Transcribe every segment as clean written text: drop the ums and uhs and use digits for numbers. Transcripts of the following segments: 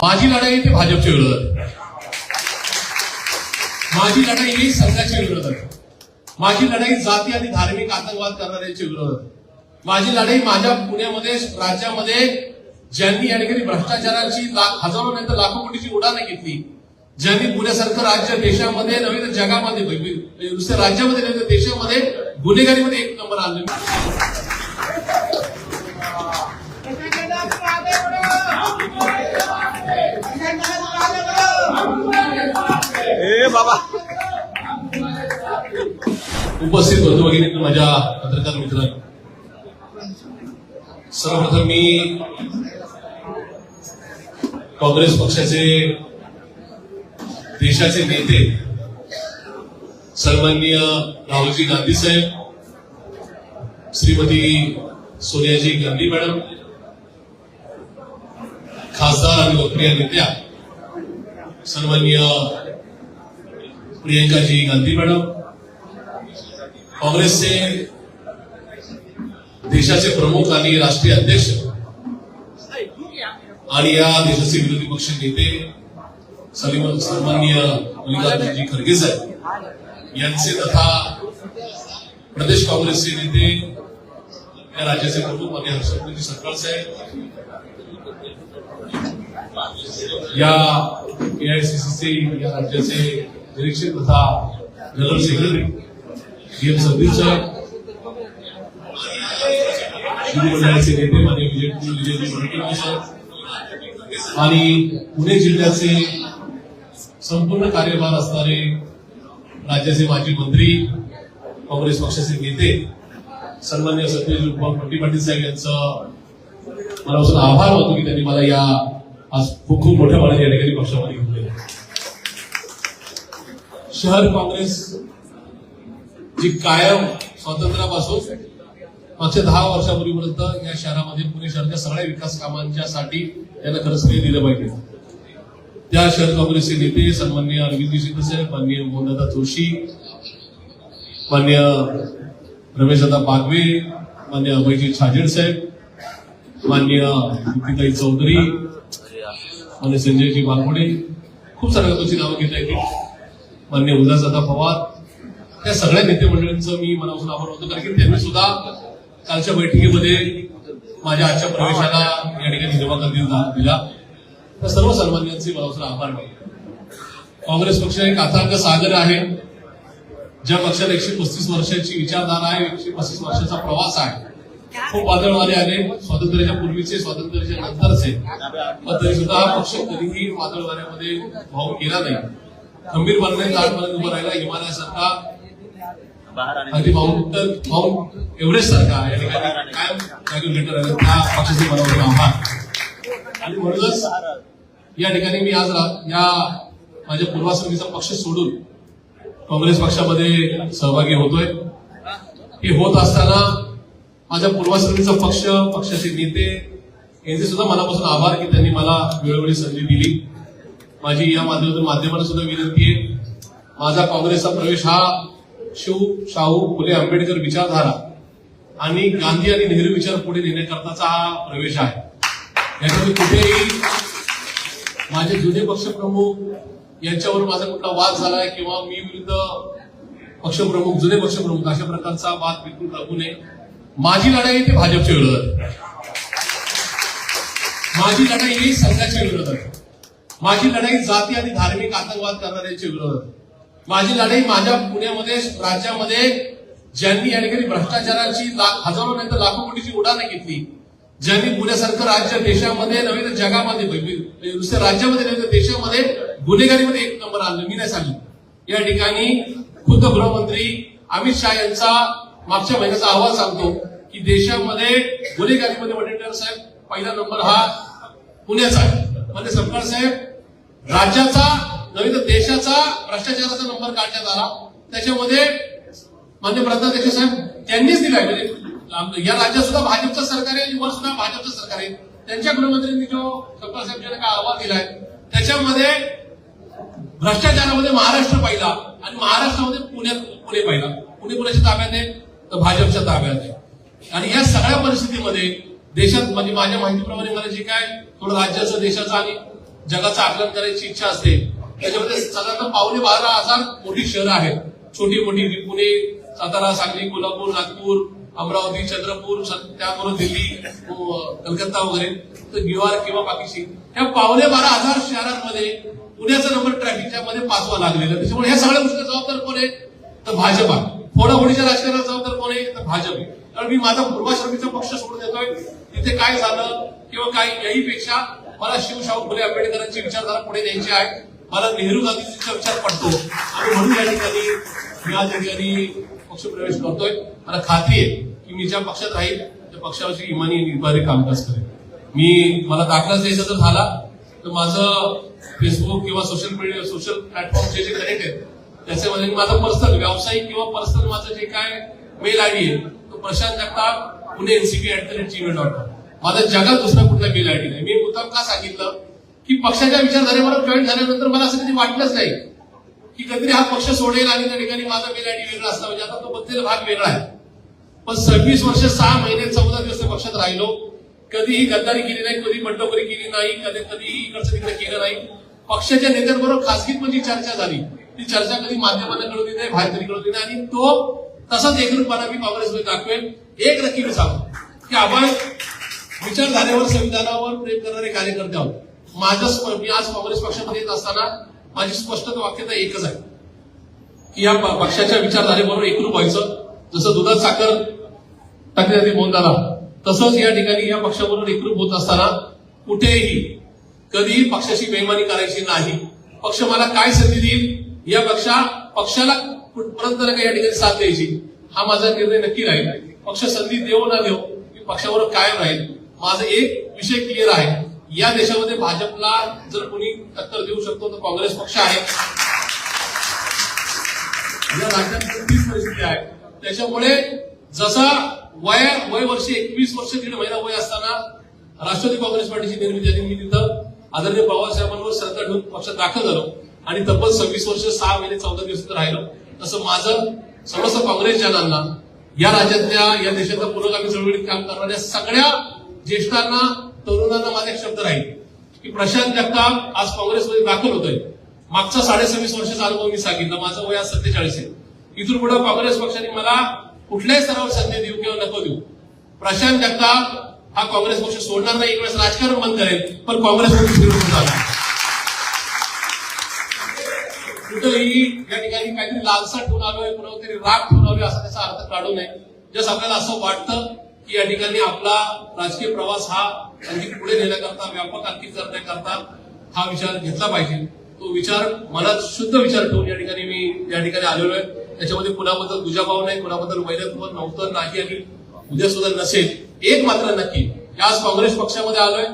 माझी लढाई ती भाजपच्या विरोधात, माझी लढाई ही संघाच्या विरोधात, माझी लढाई जाती आणि धार्मिक आतंकवाद करणाऱ्यांच्या विरोधात, माझी लढाई माझ्या पुण्यामध्ये राज्यामध्ये ज्यांनी या ठिकाणी भ्रष्टाचाराची हजारो नाही तर लाखो कोटीची उडाणं घेतली, ज्यांनी पुण्यासारखं राज्य देशामध्ये नव्हे तर जगामध्ये नुसत्या राज्यामध्ये नव्हे तर देशामध्ये गुन्हेगारीमध्ये एक नंबर आणले. बाबा उपस्थित होतो वगैरे माझ्या पत्रकार मित्रांनो, सर्वप्रथम मी काँग्रेस पक्षाचे देशाचे नेते सन्माननीय राहुलजी गांधी साहेब, श्रीमती सोनियाजी गांधी मॅडम, खासदार आणि लोकप्रिय नेत्या सन्माननीय प्रियंकाजी गांधी मॅडम, काँग्रेसचे देशाचे प्रमुख आणि राष्ट्रीय अध्यक्ष आणि या देशाचे विरोधी पक्ष नेते सन्माननीय मल्लिकार्जुनजी खरगे साहेब यांचे तथा प्रदेश काँग्रेसचे नेते या राज्याचे प्रमुख माननीय हर्षवर्धनजी सपकाळ साहेब, या एआयसीसीचे या राज्याचे निरीक्षक तथा जनरल सेक्रेटरी डीएम संदीप साहेब, विधिमंडळाचे नेते माननीय विजयजी वडेट्टीवार साहेब आणि पुणे जिल्ह्याचे संपूर्ण कार्यभार असणारे राज्याचे माजी मंत्री काँग्रेस पक्षाचे नेते सन्माननीय सत्यजित बंटी पाटील साहेब यांचं मनापासून आभार मानतो की त्यांनी मला या आज खूप मोठ्या मनाने या ठिकाणी पक्षामध्ये घेतलेलं. शहर काँग्रेस जी कायम स्वातंत्र्यापासून मागच्या 10 वर्षापूर्वीपर्यंत या शहरामध्ये पुणे शहराच्या सगळ्या विकास कामांच्यासाठी त्यांना खरंच श्रेय दिलं पाहिजे. त्या शहर काँग्रेसचे नेते सन्माननीय अरविंदजी शिंदेसाहेब, माननीय मोहनदादा जोशी, माननीय रमेशदादा बागवे, माननीय अभयजी छाजेड साहेब, माननीय दीप्तीताई चौधरी, माननीय संजयजी बालमोडे, खूप साऱ्या लोकांची नावं घेता येतील, माननीय उल्हासदादा पवार, त्या सगळ्या नेते मंडळींचं मी मनापासून आभार मानतो कारण की त्यांनी सुद्धा कालच्या बैठकीमध्ये माझ्या आजच्या प्रवेशाला या ठिकाणी हिरवा दिला. त्या सर्व सन्मान्यांचे मनापासून आभार मानतो. काँग्रेस पक्ष एक अथांग सागर आहे, ज्या पक्षाला 135 वर्षाची विचारधारा आहे, 135 वर्षाचा प्रवास आहे. खूप वादळवारे आले, स्वातंत्र्याच्या पूर्वीचे, स्वातंत्र्याच्या नंतरचे, पण तरी सुद्धा हा पक्ष कधीही वादळवाऱ्यामध्ये वाहून गेला नाही. खंबीरपणे ताणपर्यंत उभं राहिला. हिमालयासारखा अगदी माउंट एव्हरेस्ट सारखा या ठिकाणी कायम जागून घेत राहिला. त्या पक्षाचे मनावर आभार. आणि म्हणूनच या ठिकाणी मी आज या माझ्या पूर्वाश्रमीचा पक्ष सोडून काँग्रेस पक्षामध्ये सहभागी होतोय. हे होत असताना माझ्या पूर्वाश्रमीचा पक्ष, पक्षाचे नेते यांचे सुद्धा मनापासून आभार की त्यांनी मला वेळोवेळी संधी दिली. माझी या माध्यमातून सुद्धा विनंती आहे, माझा काँग्रेसचा प्रवेश हा शाहू फुले आंबेडकर विचारधारा आणि गांधी आणि नेहरू विचार पुढे नेण्याकरताचा हा प्रवेश आहे. याच्यामध्ये कुठेही माझे जुने पक्षप्रमुख यांच्यावर माझा कुठला वाद झालाय किंवा मी विरुद्ध पक्षप्रमुख, जुने पक्षप्रमुख अशा प्रकारचा वाद बिलकुल लागू नये. माझी लढाई ती भाजपच्या विरोधात, माझी लढाई ही संघाच्या विरोधात, माझी लढाई जाती आणि धार्मिक आतंकवाद करणाऱ्यांच्या विरोधात, माझी लढाई माझ्या पुण्यामध्ये राज्यामध्ये ज्यांनी या ठिकाणी भ्रष्टाचाराची हजारो नाही तर लाखो कोटीची उडाणं घेतली, ज्यांनी पुण्यासारखं राज्य देशामध्ये नव्हे तर जगामध्ये नुसत्या राज्यामध्ये नव्हे तर देशामध्ये गुन्हेगारीमध्ये एक नंबर आणलं. मी नाही सांगितलं. या ठिकाणी खुद्द गृहमंत्री अमित शहा यांचा मागच्या महिन्याचा अहवाल सांगतो की देशामध्ये गुन्हेगारीमध्ये वडेट्टीवार साहेब पहिला नंबर हा पुण्याचा आहे. म्हणजे सपकाळ साहेब, राज्याचा नव्हे तर देशाचा भ्रष्टाचाराचा नंबर काढण्यात आला. त्याच्यामध्ये माननीय प्रधानाध्यक्ष साहेब त्यांनीच दिलाय. म्हणजे या राज्यात सुद्धा भाजपचं सरकार आहे, वर सुद्धा भाजपचं सरकार आहे. त्यांच्या गृहमंत्र्यांनी जो सपकाळ साहेब यांना अहवाल दिलाय त्याच्यामध्ये भ्रष्टाचारामध्ये महाराष्ट्र पहिला आणि महाराष्ट्रामध्ये पुणे पहिला. पुणे कुणाच्या ताब्यात आहे तर भाजपच्या ताब्यात आहे. आणि या सगळ्या परिस्थितीमध्ये देशात म्हणजे माझ्या माहितीप्रमाणे मला जे काय थोडं राज्याचं देशाचं आणि जगाचं आकलन करायची इच्छा असते. त्याच्यामध्ये साधारण 12,500 मोठी शहरं आहेत, छोटी मोठी, पुणे, सातारा, सांगली, कोल्हापूर, नागपूर, अमरावती, चंद्रपूर, त्याबरोबर दिल्ली, कलकत्ता वगैरे, तर न्यूयॉर्क किंवा पाकिस्तान, ह्या 12,500 शहरांमध्ये पुण्याचा नंबर ट्रॅफिकच्या मध्ये 5वा लागलेला. त्याच्यामुळे ह्या सगळ्या गोष्टी जबाबदार कोण आहे? तर भाजपा. फोडाफोडीच्या राजकारणाला जबाबदार कोण आहे? तर भाजप आहे. कारण मी माझा पूर्वाश्रमीचा पक्ष सोडून देतोय. तिथे काय झालं किंवा काय याहीपेक्षा मला शिवशाहू फुले आंबेडकरांची विचारधारा पुढे न्यायची आहे. मला नेहरू गांधीजींचा विचार पडतो आणि म्हणून या ठिकाणी मी आज या ठिकाणी पक्षप्रवेश करतोय. मला खात्री आहे की मी ज्या पक्षात राहील त्या पक्षावरची इमानी निर्धारित कामकाज करेल. मला दाखलाच द्यायचा जर झाला तर माझं फेसबुक किंवा सोशल प्लॅटफॉर्मचे जे कनेक्ट आहेत त्याच्यामध्ये माझा पर्सनल, व्यावसायिक किंवा पर्सनल माझं जे काय मेल आयडी आहे तो प्रशांत जगताप पुणे ncp@gmail.com. माझा जगात दुसरा कुठला मेल आयडी नाही. मी मुद्दाम का सांगितलं की पक्षाच्या विचारधारेवर जॉईन झाल्यानंतर मला असं कधी वाटलंच नाही की कधीतरी हा पक्ष सोडेल आणि त्या ठिकाणी माझा मेल आयडी वेगळा असला, म्हणजे आता तो बदलेला भाग वेगळा आहे. पण 26 वर्ष 6 महिने 14 दिवस पक्षात राहिलो. कधीही गद्दारी केली नाही, कधी बंडखोरी केली नाही, कधीही इकडचं तिकडे केलं नाही. पक्षाच्या नेत्यांबरोबर खासगीत जी चर्चा झाली ती चर्चा कधी माध्यमांना कळवली नाही, बाहेर कधी कळवली नाही, आणि तो तसाच एकरूपपणा मी काँग्रेसमध्ये दाखवेल. एक नक्की मी सांगतो की आपण विचारधारेवर, संविधानावर प्रेम करणारे कार्यकर्ते आहोत. मी आज काँग्रेस पक्षामध्ये येत असताना माझी स्पष्ट वाक्यता एकच आहे की या पक्षाच्या विचारधारेबरोबर एकरूप व्हायचं. जसं दुधात साखर टाकली जाते मोहनदादा, तसंच या ठिकाणी या पक्षाबरोबर एकरूप होत असताना कुठेही कधीही पक्षाची बेईमानी करायची नाही. पक्ष मला काय संधी देईल या पक्षाला कुठपर्यंत या ठिकाणी साथ द्यायची हा माझा निर्णय नक्की राहील. पक्ष संधी देऊ ना देऊ मी पक्षाबरोबर कायम राहील. माझा एक विषय क्लिअर आहे, या देशामध्ये भाजपला जर कोणी टक्कर देऊ शकतो तर काँग्रेस पक्ष आहे. या राज्यात तीच परिस्थिती आहे. त्याच्यामुळे जसा वय वर्ष 21 वर्ष 1.5 महिना वय असताना राष्ट्रवादी काँग्रेस पार्टीची निर्मिती झाली. मी तिथं आदरणीय पवारसाहेबांवर सरकार घेऊन पक्षात दाखल झालो आणि तब्बल 26 वर्ष 6 महिने 14 दिवस राहिलो. तसं माझं समस्त काँग्रेस जनांना, या राज्यातल्या, या देशातल्या पुरोगामी चळवळीत काम करणाऱ्या सगळ्या ज्येष्ठांना, तरुणांना माझा एक शब्द राहील की प्रशांत जगताप आज काँग्रेसमध्ये दाखल होतोय. मागचा 26.5 वर्षाचा अनुभव मी सांगितलं. माझं वय आज 47 आहे. इथून पुढे काँग्रेस पक्षाने मला कुठल्याही स्तरावर संधी देऊ किंवा नको देऊ, प्रशांत जगताप हा काँग्रेस पक्ष सोडणार नाही. एक वेळेस राजकारण बंद करेल पण काँग्रेस पक्ष विरोध झाला. कुठेही या ठिकाणी काहीतरी लालसा ठेवून आलोय, कुणातरी राग ठेवून आलोय असा त्याचा अर्थ काढू नये. जसं आपल्याला असं वाटतं की या ठिकाणी आपला राजकीय प्रवास हा आणखी पुढे नेण्याकरता, व्यापक आणखी करण्याकरता हा विचार घेतला पाहिजे. तो विचार, मनात शुद्ध विचार ठेवून मी या ठिकाणी आलेलो आहे. त्याच्यामध्ये कुणाबद्दल दुजाभाव नाही, कुणाबद्दल वैरत्व नव्हतं नाही आणि उद्या सुद्धा नसेल. एक मात्र नक्की, आज काँग्रेस पक्षामध्ये आलोय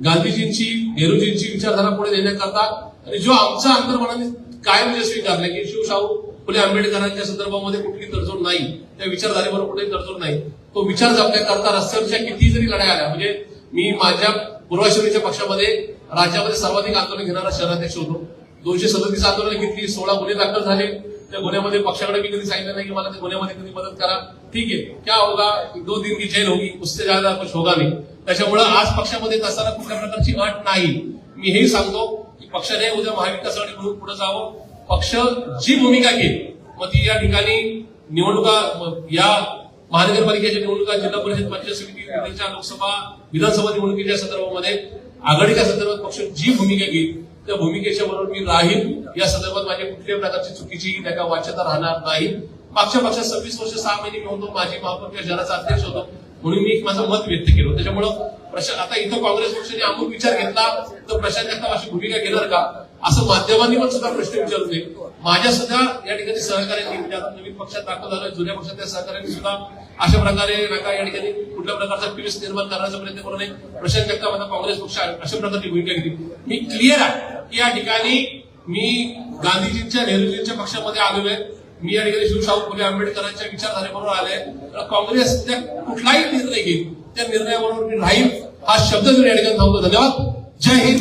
गांधीजींची, नेहरूजींची विचारधारा पुढे नेण्याकरता, आणि जो आमचा अंतर्मनाने कायम जे स्वीकारलं की शिवशाहू फुले आंबेडकरांच्या संदर्भामध्ये कुठली तडजोड नाही, त्या विचारधारेबरोबर कुठेही तडजोड नाही, तो विचार जपण्याकरता रस्त्यावरच्या किती जरी लढाई आल्या, म्हणजे मी माझ्या पूर्वाश्रमीच्या पक्षामध्ये राज्यामध्ये सर्वाधिक आंदोलन घेणारा शहराध्यक्ष होतो. 237 आंदोलन घेतली, 16 गुन्हे दाखल झाले. त्या गुन्ह्यामध्ये पक्षाकडे मी कधी सांगितलं नाही की मला त्या गुन्ह्यामध्ये कधी मदत करा. ठीक आहे, क्या होगा, 2 दिन की जेल होगी, उससे ज्यादा कुछ होगा नाही. त्याच्यामुळे आज पक्षामध्ये असताना कुठल्या प्रकारची अट नाही. मी हेही सांगतो की पक्षाने उद्या महाविकास आघाडी म्हणून पुढे जावं. पक्ष जी भूमिका घेईल, मग ती या ठिकाणी निवडणुका, या महानगरपालिकेच्या निवडणुका, जिल्हा परिषद, पंचायत समिती, लोकसभा, विधानसभा निवडणुकीच्या संदर्भामध्ये आघाडीच्या संदर्भात पक्ष जी भूमिका घेईल त्या भूमिकेच्या बरोबर मी राहील. या संदर्भात माझी कुठल्याही प्रकारची चुकीची त्या वाच्यता राहणार नाही. मागच्या पक्षात 26 वर्ष 6 महिने मी होतो, माझी महापौर शहराचा अध्यक्ष होतो, म्हणून मी माझं मत व्यक्त केलं. त्याच्यामुळं आता इथं काँग्रेस पक्षाने अमुक विचार घेतला तर प्रशांत जगताप अशी भूमिका घेणार का, असं माध्यमांनी पण सुद्धा प्रश्न विचारू नये. माझ्या सुद्धा या ठिकाणी सहकार्यांनी, म्हणजे आता नवीन पक्षात दाखल झालोय, जुन्या पक्षातल्या सहकार्यांनी सुद्धा अशा प्रकारे नका या ठिकाणी कुठल्या प्रकारचा पीस निर्माण करण्याचा प्रयत्न करू नये. प्रशांत जगताप आता काँग्रेस पक्ष अशा प्रकारची भूमिका घेतली. मी क्लिअर आहे की या ठिकाणी मी गांधीजींच्या, नेहरूजींच्या पक्षामध्ये आलेलो आहे. मी या ठिकाणी शिवशाहू फुले आंबेडकरांच्या विचारधारेबरोबर आले. काँग्रेस कुठलाही निर्णय घेईल त्या निर्णयाबरोबर मी राहील, हा शब्द जर या ठिकाणी थांबतो. धन्यवाद. जय हिंद.